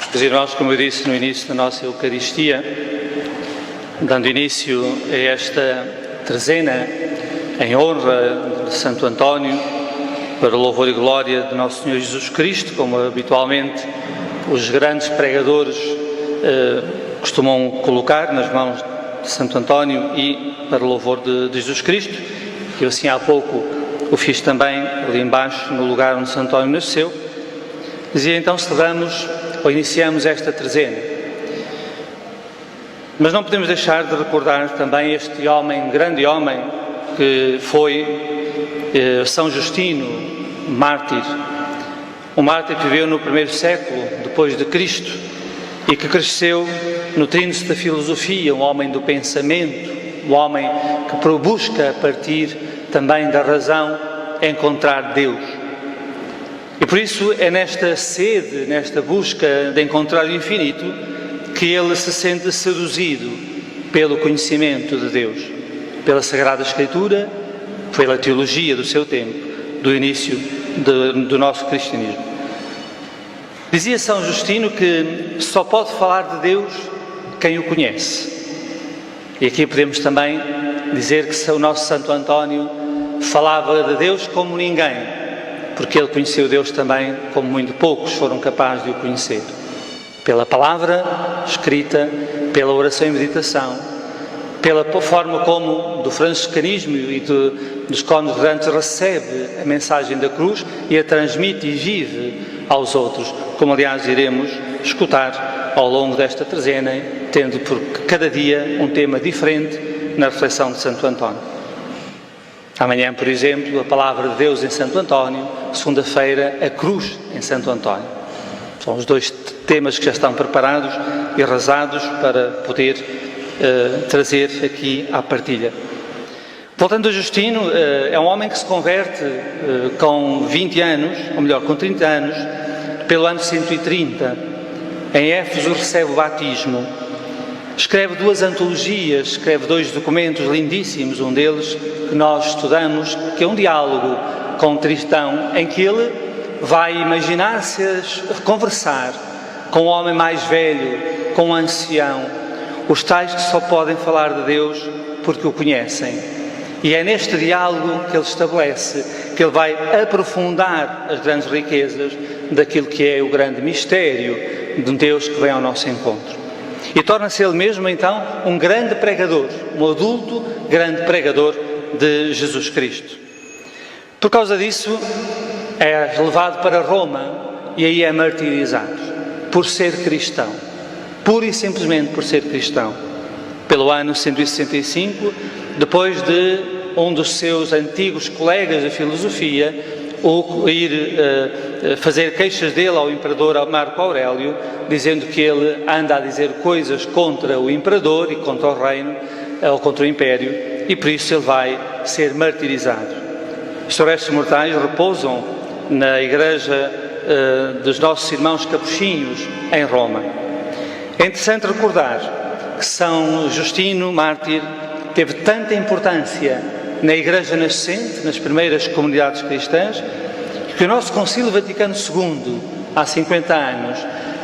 Meus irmãos, como eu disse no início da nossa Eucaristia, dando início a esta trezena em honra de Santo António, para o louvor e glória de Nosso Senhor Jesus Cristo, como habitualmente os grandes pregadores costumam colocar nas mãos de Santo António e para o louvor de Jesus Cristo, que eu assim há pouco o fiz também ali embaixo, no lugar onde Santo António nasceu. Dizia então, celebramos ou iniciamos esta trezena. Mas não podemos deixar de recordar também este homem, grande homem, que foi São Justino, mártir. Um mártir que viveu no primeiro século depois de Cristo e que cresceu nutrindo-se da filosofia, um homem do pensamento, um homem que busca a partir também da razão encontrar Deus. E por isso é nesta sede, nesta busca de encontrar o infinito, que ele se sente seduzido pelo conhecimento de Deus, pela Sagrada Escritura, pela teologia do seu tempo, do início do nosso cristianismo. Dizia São Justino que só pode falar de Deus quem o conhece. E aqui podemos também dizer que o nosso Santo António falava de Deus como ninguém, porque ele conheceu Deus também como muito poucos foram capazes de o conhecer. Pela palavra escrita, pela oração e meditação, pela forma como do franciscanismo e dos conversantes recebe a mensagem da cruz e a transmite e vive aos outros, como aliás iremos escutar ao longo desta trezena, tendo por cada dia um tema diferente na reflexão de Santo António. Amanhã, por exemplo, a palavra de Deus em Santo António, segunda-feira, a cruz em Santo António. São os dois temas que já estão preparados e rezados para poder trazer aqui à partilha. Voltando a Justino, é um homem que se converte com 20 anos, ou melhor, com 30 anos, pelo ano 130. Em Éfeso recebe o batismo. Escreve duas antologias, escreve dois documentos lindíssimos, um deles que nós estudamos, que é um diálogo com Tristão, em que ele vai imaginar-se a conversar com um homem mais velho, com um ancião, os tais que só podem falar de Deus porque o conhecem. E é neste diálogo que ele estabelece que ele vai aprofundar as grandes riquezas daquilo que é o grande mistério de um Deus que vem ao nosso encontro. E torna-se ele mesmo, então, um grande pregador, um adulto grande pregador de Jesus Cristo. Por causa disso, é levado para Roma e aí é martirizado, por ser cristão, pura e simplesmente por ser cristão. Pelo ano 165, depois de um dos seus antigos colegas de filosofia ir fazer queixas dele ao imperador Marco Aurélio, dizendo que ele anda a dizer coisas contra o imperador e contra o reino, ou contra o império, e por isso ele vai ser martirizado. Os seus restos mortais repousam na igreja dos nossos irmãos capuchinhos em Roma. É interessante recordar que São Justino, mártir, teve tanta importância na Igreja nascente, nas primeiras comunidades cristãs, que o nosso Concílio Vaticano II, há 50 anos,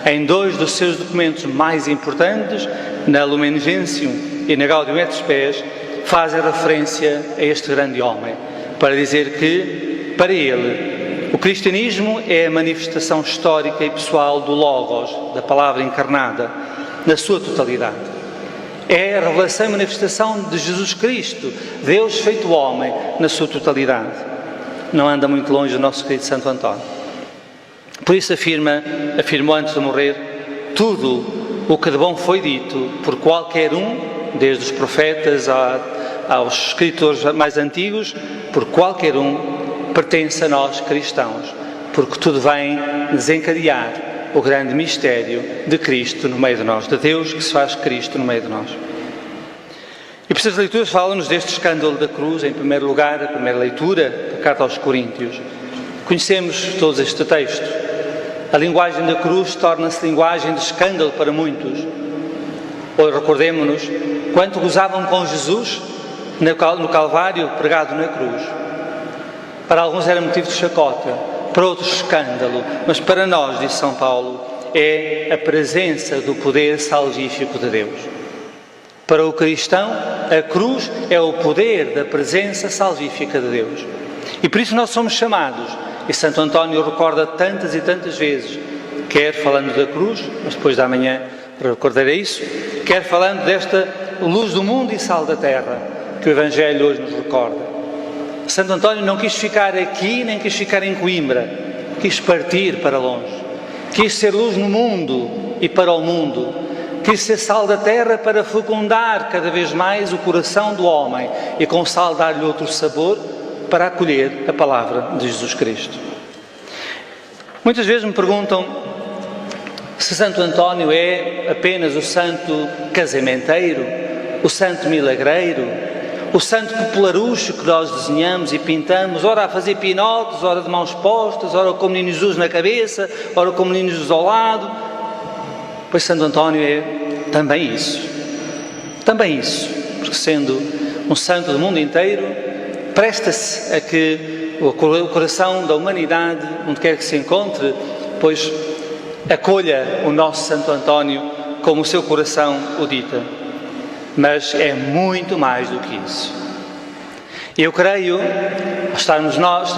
em dois dos seus documentos mais importantes, na Lumen Gentium e na Gaudium et Spes, fazem referência a este grande homem, para dizer que, para ele, o cristianismo é a manifestação histórica e pessoal do Logos, da palavra encarnada, na sua totalidade. É a revelação e manifestação de Jesus Cristo, Deus feito homem, na sua totalidade. Não anda muito longe do nosso querido Santo António. Por isso afirmou antes de morrer, tudo o que de bom foi dito por qualquer um, desde os profetas aos escritores mais antigos, por qualquer um, pertence a nós cristãos, porque tudo vem desencadear o grande mistério de Cristo no meio de nós, de Deus que se faz Cristo no meio de nós. E por isso as leituras falam-nos deste escândalo da cruz, em primeiro lugar, a primeira leitura da Carta aos Coríntios. Conhecemos todos este texto. A linguagem da cruz torna-se linguagem de escândalo para muitos. Hoje recordemos-nos quanto gozavam com Jesus no Calvário pregado na cruz. Para alguns era motivo de chacota, para outros escândalo, mas para nós, diz São Paulo, é a presença do poder salvífico de Deus. Para o cristão, a cruz é o poder da presença salvífica de Deus. E por isso nós somos chamados, e Santo António recorda tantas e tantas vezes, quer falando da cruz, mas depois da manhã recordarei isso, quer falando desta luz do mundo e sal da terra, que o Evangelho hoje nos recorda. Santo António não quis ficar aqui, nem quis ficar em Coimbra, quis partir para longe, quis ser luz no mundo e para o mundo, quis ser sal da terra para fecundar cada vez mais o coração do homem e com sal dar-lhe outro sabor para acolher a palavra de Jesus Cristo. Muitas vezes me perguntam se Santo António é apenas o santo casamenteiro, o santo milagreiro, o santo popularucho que nós desenhamos e pintamos, ora a fazer pinotes, ora de mãos postas, ora com o menino Jesus na cabeça, ora com o menino Jesus ao lado. Pois Santo António é também isso, porque sendo um santo do mundo inteiro, presta-se a que o coração da humanidade, onde quer que se encontre, pois acolha o nosso Santo António como o seu coração o dita. Mas é muito mais do que isso. Eu creio, estamos nós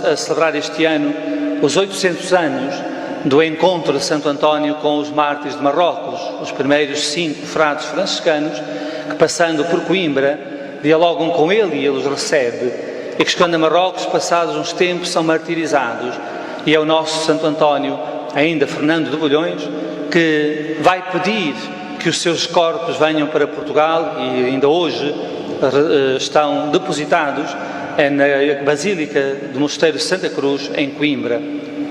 a celebrar este ano os 800 anos do encontro de Santo António com os mártires de Marrocos, os primeiros 5 frades franciscanos, que passando por Coimbra, dialogam com ele e ele os recebe, e que chegando a Marrocos, passados uns tempos, são martirizados. E é o nosso Santo António, ainda Fernando de Bulhões, que vai pedir que os seus corpos venham para Portugal e ainda hoje estão depositados na Basílica do Mosteiro de Santa Cruz, em Coimbra,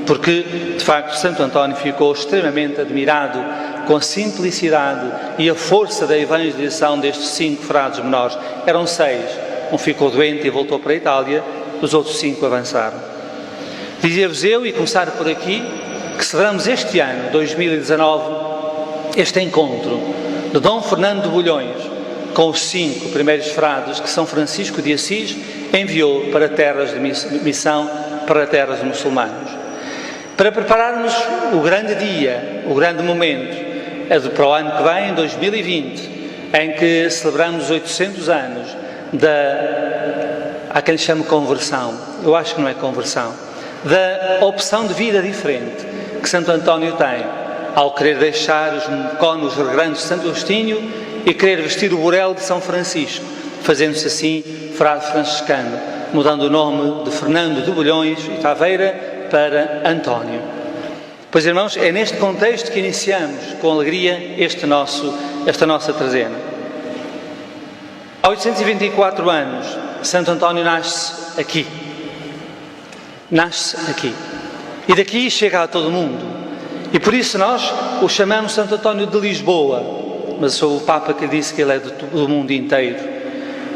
porque, de facto, Santo António ficou extremamente admirado com a simplicidade e a força da evangelização destes 5 frades menores. Eram 6, um ficou doente e voltou para a Itália, os outros 5 avançaram. Dizia-vos eu, e começar por aqui, que celebramos este ano, 2019, este encontro de Dom Fernando de Bulhões com os 5 primeiros frades que São Francisco de Assis enviou para terras de missão, para terras de muçulmanos, para prepararmos o grande dia, o grande momento, para o ano que vem, em 2020, em que celebramos os 800 anos há quem lhe chame conversão, eu acho que não é conversão, da opção de vida diferente que Santo António tem, ao querer deixar os cônos regrandes de Santo Agostinho e querer vestir o burel de São Francisco, fazendo-se assim frade franciscano, mudando o nome de Fernando de Bulhões e Taveira para António. Pois, irmãos, é neste contexto que iniciamos com alegria esta nossa trezena. Há 824 anos, Santo António nasce aqui. E daqui chega a todo o mundo. E por isso nós o chamamos Santo António de Lisboa, mas sou o Papa que disse que ele é do mundo inteiro.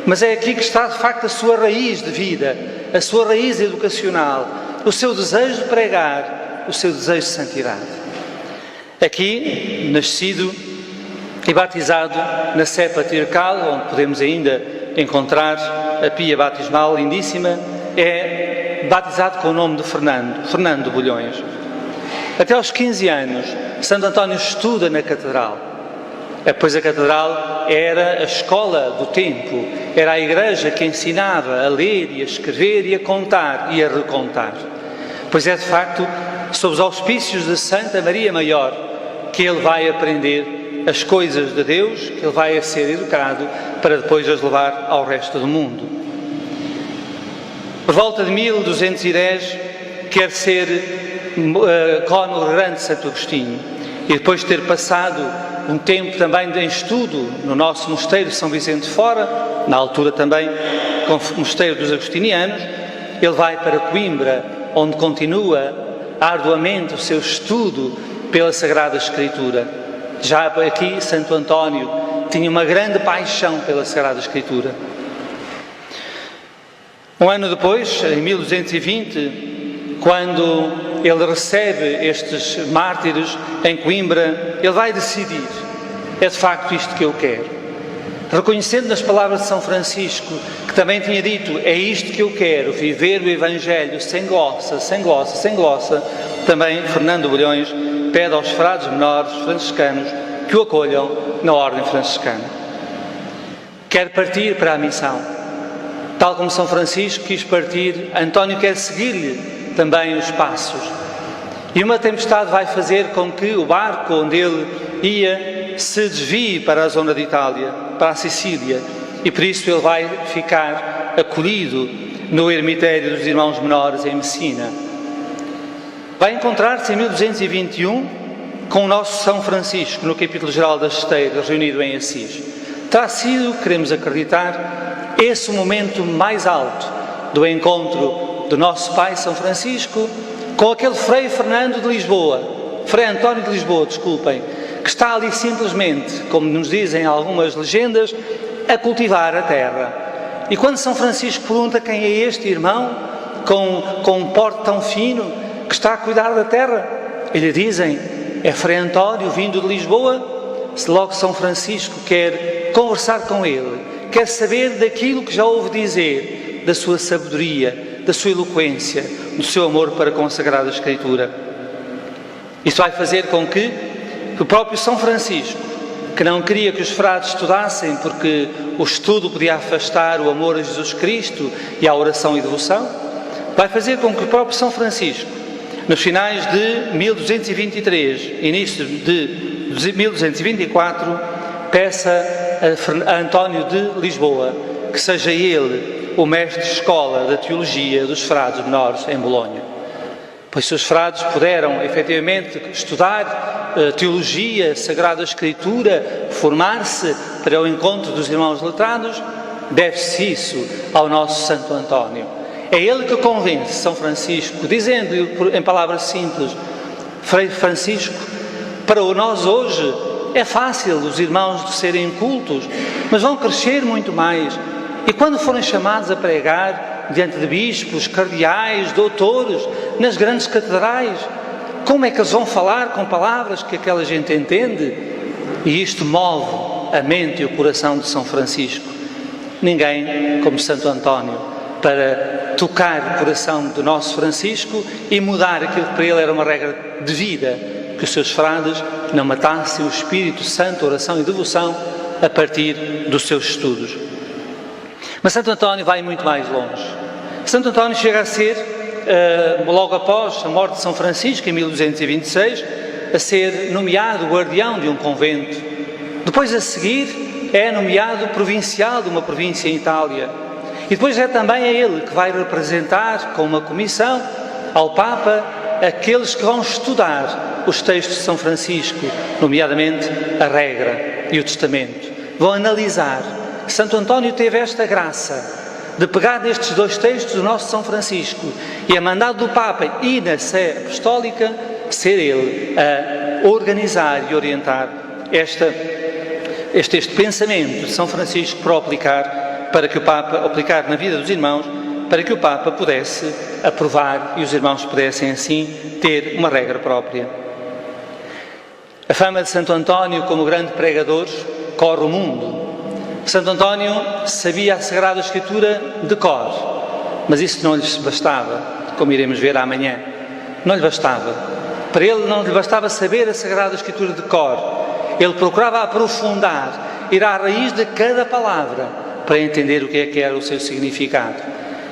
Mas é aqui que está de facto a sua raiz de vida, a sua raiz educacional, o seu desejo de pregar, o seu desejo de santidade. Aqui, nascido e batizado na Sé Patriarcal, onde podemos ainda encontrar a pia batismal lindíssima, é batizado com o nome de Fernando de Bulhões. Até aos 15 anos, Santo António estuda na Catedral, pois a Catedral era a escola do tempo, era a igreja que ensinava a ler e a escrever e a contar e a recontar. Pois é de facto sob os auspícios de Santa Maria Maior que ele vai aprender as coisas de Deus, que ele vai ser educado para depois as levar ao resto do mundo. Por volta de 1210, quer ser cônego grande de Santo Agostinho, e depois de ter passado um tempo também de estudo no nosso mosteiro de São Vicente de Fora, na altura também com o mosteiro dos Agostinianos, ele vai para Coimbra, onde continua arduamente o seu estudo pela Sagrada Escritura. Já aqui Santo António tinha uma grande paixão pela Sagrada Escritura. Um ano depois, em 1220, quando ele recebe estes mártires em Coimbra, ele vai decidir, é de facto isto que eu quero. Reconhecendo nas palavras de São Francisco, que também tinha dito, é isto que eu quero, viver o Evangelho sem glossa, também Fernando Bulhões pede aos frades menores franciscanos que o acolham na ordem franciscana. Quer partir para a missão. Tal como São Francisco quis partir, António quer seguir-lhe também os passos. E uma tempestade vai fazer com que o barco onde ele ia se desvie para a zona de Itália, para a Sicília, e por isso ele vai ficar acolhido no ermitério dos Irmãos Menores em Messina. Vai encontrar-se em 1221 com o nosso São Francisco, no capítulo geral das Esteiras, reunido em Assis. Terá sido, queremos acreditar, esse o momento mais alto do encontro do nosso Pai São Francisco com aquele Frei Fernando de Lisboa, Frei António de Lisboa, desculpem, que está ali simplesmente, como nos dizem algumas legendas, a cultivar a terra. E quando São Francisco pergunta quem é este irmão, com um porte tão fino, que está a cuidar da terra, e lhe dizem, é Frei António, vindo de Lisboa. Logo São Francisco quer conversar com ele, quer saber daquilo que já ouve dizer, da sua sabedoria, da sua eloquência, do seu amor para com a Sagrada Escritura. Isso vai fazer com que o próprio São Francisco, que não queria que os frades estudassem porque o estudo podia afastar o amor a Jesus Cristo e a oração e devoção, vai fazer com que o próprio São Francisco, nos finais de 1223, início de 1224, peça a António de Lisboa que seja ele o mestre de escola da teologia dos frades menores em Bolonha. Pois se os frades puderam efetivamente estudar teologia, Sagrada Escritura, formar-se para o encontro dos irmãos letrados, deve-se isso ao nosso Santo António. É ele que convence São Francisco, dizendo em palavras simples, Frei Francisco, para nós hoje é fácil os irmãos de serem cultos, mas vão crescer muito mais. E quando forem chamados a pregar diante de bispos, cardeais, doutores, nas grandes catedrais, como é que eles vão falar com palavras que aquela gente entende? E isto move a mente e o coração de São Francisco. Ninguém como Santo António para tocar o coração do nosso Francisco e mudar aquilo que para ele era uma regra de vida, que os seus frades não matassem o Espírito Santo, oração e devoção a partir dos seus estudos. Mas Santo António vai muito mais longe. Santo António chega a ser, logo após a morte de São Francisco, em 1226, a ser nomeado guardião de um convento. Depois, a seguir, é nomeado provincial de uma província em Itália. E depois é também a ele que vai representar, com uma comissão, ao Papa, aqueles que vão estudar os textos de São Francisco, nomeadamente a regra e o testamento. Vão analisar. Santo António teve esta graça de pegar nestes dois textos do nosso São Francisco e a mandado do Papa e na Sé Apostólica, ser ele a organizar e orientar este pensamento de São Francisco para aplicar na vida dos irmãos, para que o Papa pudesse aprovar e os irmãos pudessem assim ter uma regra própria. A fama de Santo António como grande pregador corre o mundo. Santo António sabia a Sagrada Escritura de cor, mas isso não lhe bastava, como iremos ver amanhã. Não lhe bastava. Para ele não lhe bastava saber a Sagrada Escritura de cor. Ele procurava aprofundar, ir à raiz de cada palavra para entender o que era o seu significado.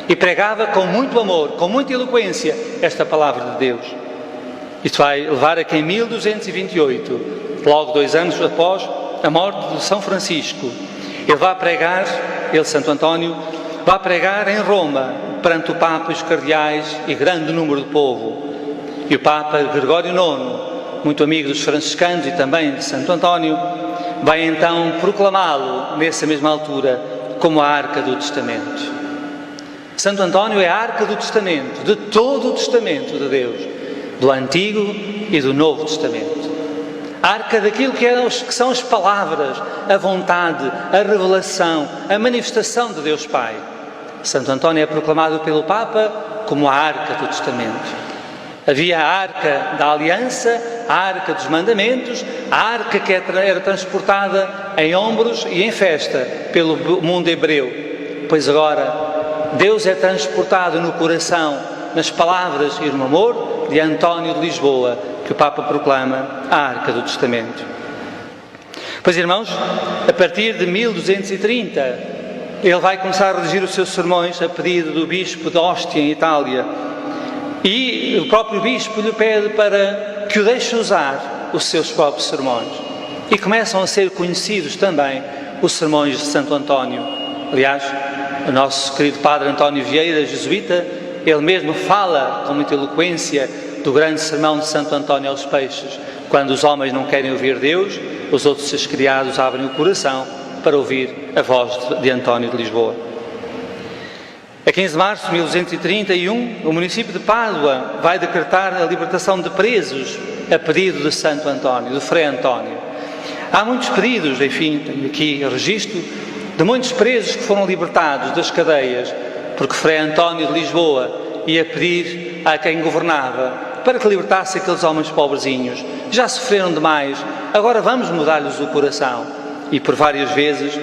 E pregava com muito amor, com muita eloquência, esta palavra de Deus. Isto vai levar a que em 1228, logo 2 anos após a morte de São Francisco, ele vai pregar, Santo António, vai pregar em Roma, perante o Papa e os cardeais e grande número de povo. E o Papa Gregório IX, muito amigo dos franciscanos e também de Santo António, vai então proclamá-lo, nessa mesma altura, como a Arca do Testamento. Santo António é a Arca do Testamento, de todo o Testamento de Deus, do Antigo e do Novo Testamento. A arca daquilo que são as palavras, a vontade, a revelação, a manifestação de Deus Pai. Santo António é proclamado pelo Papa como a Arca do Testamento. Havia a Arca da Aliança, a Arca dos Mandamentos, a Arca que era transportada em ombros e em festa pelo mundo hebreu. Pois agora, Deus é transportado no coração, nas palavras e no amor de António de Lisboa, que o Papa proclama a Arca do Testamento. Pois, irmãos, a partir de 1230, ele vai começar a redigir os seus sermões a pedido do bispo de Ostia, em Itália. E o próprio bispo lhe pede para que o deixe usar os seus próprios sermões. E começam a ser conhecidos também os sermões de Santo António. Aliás, o nosso querido Padre António Vieira, jesuíta, ele mesmo fala com muita eloquência do grande sermão de Santo António aos peixes. Quando os homens não querem ouvir Deus, os outros seus criados abrem o coração para ouvir a voz de António de Lisboa. A 15 de março de 1231, o município de Pádua vai decretar a libertação de presos a pedido de Santo António, de Frei António. Há muitos pedidos, enfim, tenho aqui registro, de muitos presos que foram libertados das cadeias, porque Frei António de Lisboa ia pedir a quem governava para que libertasse aqueles homens pobrezinhos. Já sofreram demais, agora vamos mudar-lhes o coração. E por várias vezes,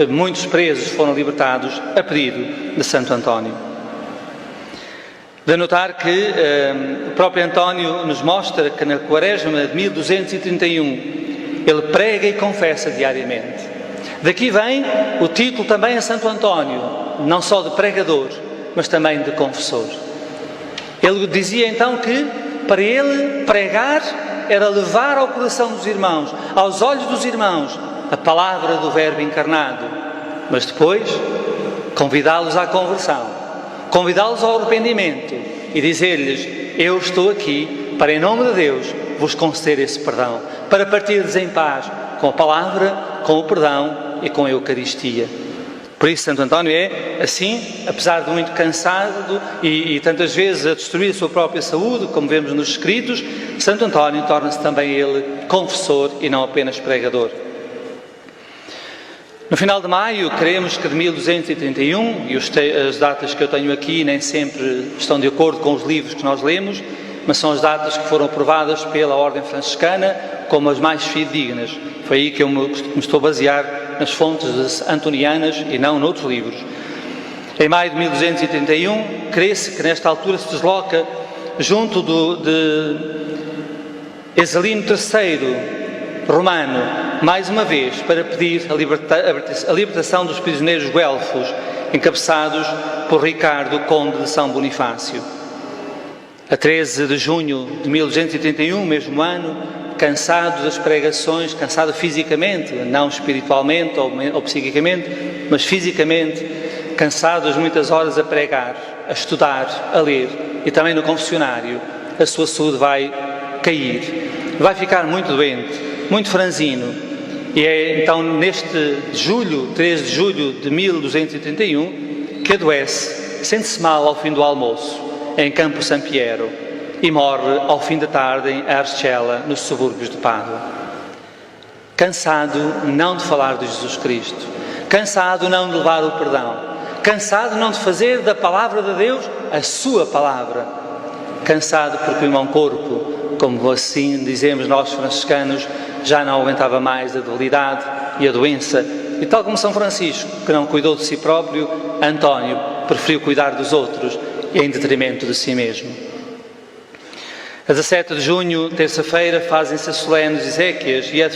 muitos presos foram libertados a pedido de Santo António. De notar que o próprio António nos mostra que na Quaresma de 1231, ele prega e confessa diariamente. Daqui vem o título também a Santo António, não só de pregador, mas também de confessor. Ele dizia então que para ele pregar era levar ao coração dos irmãos, aos olhos dos irmãos, a palavra do Verbo encarnado, mas depois convidá-los à conversão, convidá-los ao arrependimento e dizer-lhes: eu estou aqui para, em nome de Deus, vos conceder esse perdão, para partirdes em paz com a palavra, com o perdão e com a Eucaristia. Por isso Santo António é assim, apesar de muito cansado e tantas vezes a destruir a sua própria saúde, como vemos nos escritos, Santo António torna-se também ele confessor e não apenas pregador. No final de maio, creemos que de 1231, e as datas que eu tenho aqui nem sempre estão de acordo com os livros que nós lemos, mas são as datas que foram aprovadas pela Ordem Franciscana como as mais fidedignas. Foi aí que eu me estou a basear nas fontes antonianas e não noutros livros. Em maio de 1231, crê-se que nesta altura se desloca junto de Exilino III romano, mais uma vez, para pedir a libertação dos prisioneiros guelfos, encabeçados por Ricardo, conde de São Bonifácio. A 13 de junho de 1231, mesmo ano, cansado das pregações, cansado fisicamente, não espiritualmente ou psiquicamente, mas fisicamente, cansado das muitas horas a pregar, a estudar, a ler, e também no confessionário, a sua saúde vai cair, vai ficar muito doente, muito franzino, e é então neste julho, 13 de julho de 1231, que adoece, sente-se mal ao fim do almoço, em Campo San Piero, e morre ao fim da tarde em Arcella, nos subúrbios de Pádua. Cansado não de falar de Jesus Cristo, cansado não de levar o perdão, cansado não de fazer da palavra de Deus a sua palavra, cansado porque o irmão corpo, como assim dizemos nós franciscanos, já não aguentava mais a debilidade e a doença, e tal como São Francisco, que não cuidou de si próprio, António preferiu cuidar dos outros em detrimento de si mesmo. A 17 de junho, terça-feira, fazem-se as solenes exéquias e é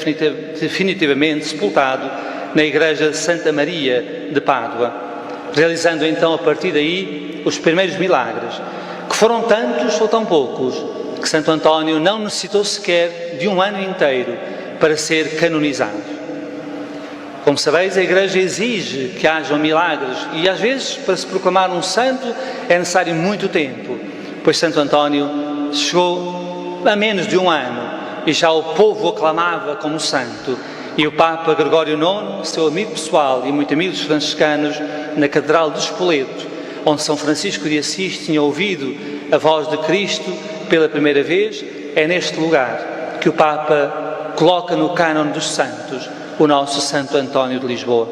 definitivamente sepultado na igreja de Santa Maria de Pádua, realizando então a partir daí os primeiros milagres, que foram tantos ou tão poucos, que Santo António não necessitou sequer de um ano inteiro para ser canonizado. Como sabeis, a Igreja exige que hajam milagres e às vezes para se proclamar um santo é necessário muito tempo, pois Santo António chegou a menos de um ano e já o povo o aclamava como santo, e o Papa Gregório IX, seu amigo pessoal e muito amigo dos franciscanos, na Catedral de Spoleto, onde São Francisco de Assis tinha ouvido a voz de Cristo pela primeira vez, é neste lugar que o Papa coloca no cânon dos santos o nosso Santo António de Lisboa.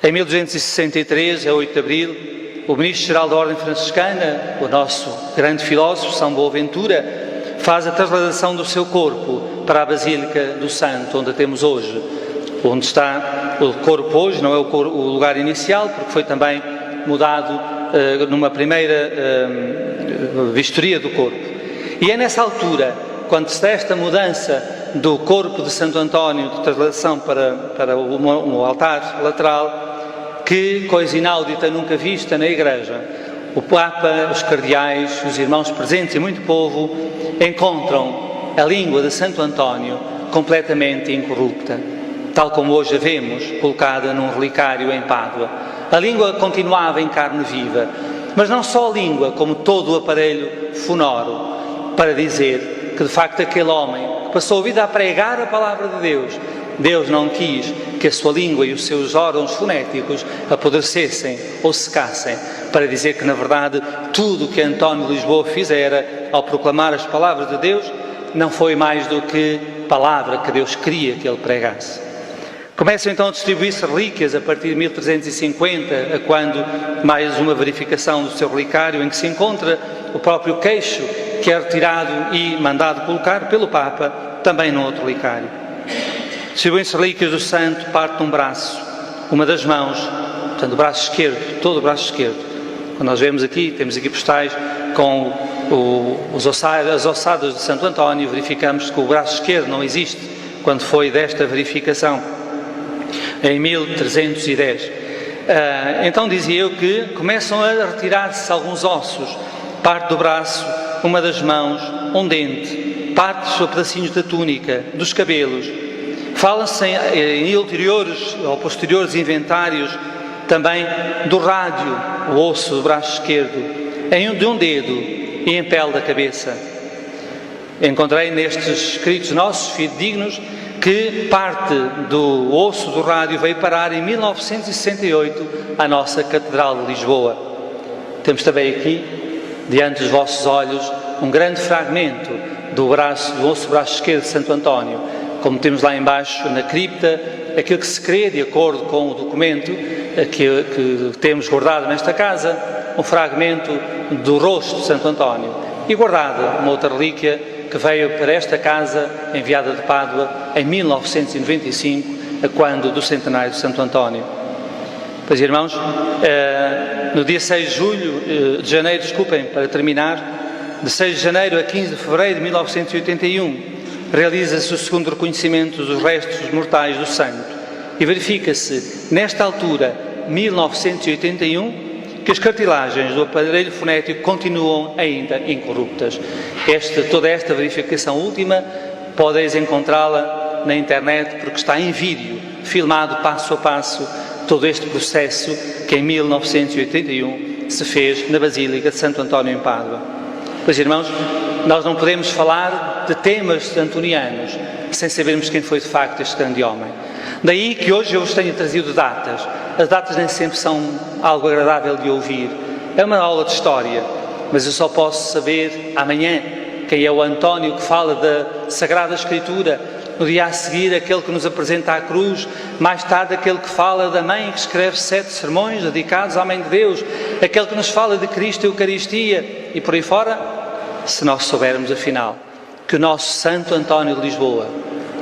Em 1263, a 8 de abril, o Ministro-Geral da Ordem Franciscana, o nosso grande filósofo, São Boaventura, faz a trasladação do seu corpo para a Basílica do Santo, onde a temos hoje. Onde está o corpo hoje, não é o lugar inicial, porque foi também mudado numa primeira vistoria do corpo. E é nessa altura, quando se dá esta mudança do corpo de Santo António, de translação para o altar lateral, que, coisa inaudita nunca vista na Igreja, o Papa, os cardeais, os irmãos presentes e muito povo encontram a língua de Santo António completamente incorrupta, tal como hoje a vemos colocada num relicário em Pádua. A língua continuava em carne viva, mas não só a língua, como todo o aparelho fonoro, para dizer que de facto aquele homem que passou a vida a pregar a palavra de Deus, Deus não quis que a sua língua e os seus órgãos fonéticos apodrecessem ou secassem, para dizer que na verdade tudo o que António de Lisboa fizera ao proclamar as palavras de Deus não foi mais do que palavra que Deus queria que ele pregasse. Começam então a distribuir-se relíquias a partir de 1350, a quando mais uma verificação do seu relicário, em que se encontra o próprio queixo, que é retirado e mandado colocar pelo Papa, também no outro relicário. Distribuem-se relíquias do santo, parte de um braço, uma das mãos, portanto o braço esquerdo, todo o braço esquerdo. Quando nós vemos aqui, temos aqui postais com as ossadas de Santo António, verificamos que o braço esquerdo não existe quando foi desta verificação. Em 1310. Então dizia eu que começam a retirar-se alguns ossos, parte do braço, uma das mãos, um dente, partes ou pedacinhos da túnica, dos cabelos. Fala-se em ulteriores ou posteriores inventários também do rádio, o osso do braço esquerdo, de um dedo e em pele da cabeça. Encontrei nestes escritos nossos fidedignos que parte do osso do rádio veio parar em 1968 à nossa Catedral de Lisboa. Temos também aqui, diante dos vossos olhos, um grande fragmento do osso do braço esquerdo de Santo António. Como temos lá embaixo na cripta, aquilo que se crê, de acordo com o documento que temos guardado nesta casa, um fragmento do rosto de Santo António. E guardada uma outra relíquia que veio para esta casa, enviada de Pádua, em 1995, a quando do centenário de Santo António. Pois, irmãos, no dia 6 de janeiro, para terminar, de 6 de janeiro a 15 de fevereiro de 1981, realiza-se o segundo reconhecimento dos restos mortais do santo e verifica-se, nesta altura, 1981, que as cartilagens do aparelho fonético continuam ainda incorruptas. Toda esta verificação última podeis encontrá-la na internet, porque está em vídeo, filmado passo a passo, todo este processo que em 1981 se fez na Basílica de Santo António em Pádua. Pois, irmãos, nós não podemos falar de temas antonianos sem sabermos quem foi de facto este grande homem. Daí que hoje eu vos tenho trazido datas. As datas nem sempre são algo agradável de ouvir. É uma aula de história, mas eu só posso saber amanhã quem é o António que fala da Sagrada Escritura, no dia a seguir aquele que nos apresenta a cruz, mais tarde aquele que fala da mãe que escreve 7 sermões dedicados à Mãe de Deus, aquele que nos fala de Cristo e Eucaristia e por aí fora. Se nós soubermos afinal que o nosso Santo António de Lisboa,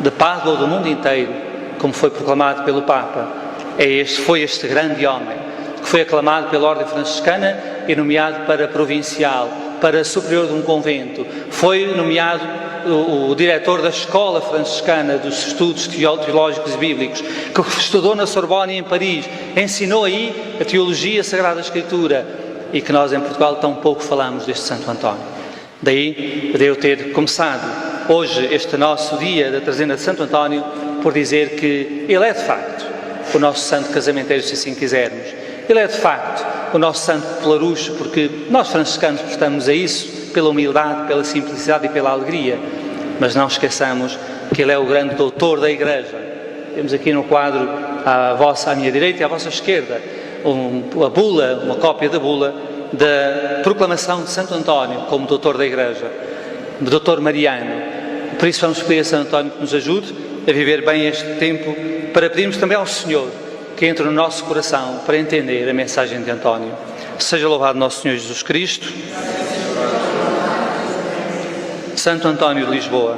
de Pádua ou do mundo inteiro, como foi proclamado pelo Papa, foi este grande homem, que foi aclamado pela Ordem Franciscana e nomeado para provincial, para superior de um convento, foi nomeado o diretor da Escola Franciscana dos Estudos Teológicos e Bíblicos, que estudou na Sorbonne em Paris, ensinou aí a Teologia, a Sagrada Escritura, e que nós em Portugal tão pouco falamos deste Santo António. Daí eu ter começado hoje este nosso dia da trezena de Santo António por dizer que ele é de facto o nosso santo casamenteiro, se assim quisermos. Ele é de facto o nosso santo popularucho, porque nós franciscanos prestamos a isso pela humildade, pela simplicidade e pela alegria, mas não esqueçamos que ele é o grande doutor da Igreja. Temos aqui no quadro à minha direita e à vossa esquerda uma cópia da bula da proclamação de Santo António como doutor da Igreja, doutor mariano. Por isso vamos pedir a Santo António que nos ajude a viver bem este tempo, para pedirmos também ao Senhor que entre no nosso coração para entender a mensagem de António. Seja louvado nosso Senhor Jesus Cristo. Santo António de Lisboa,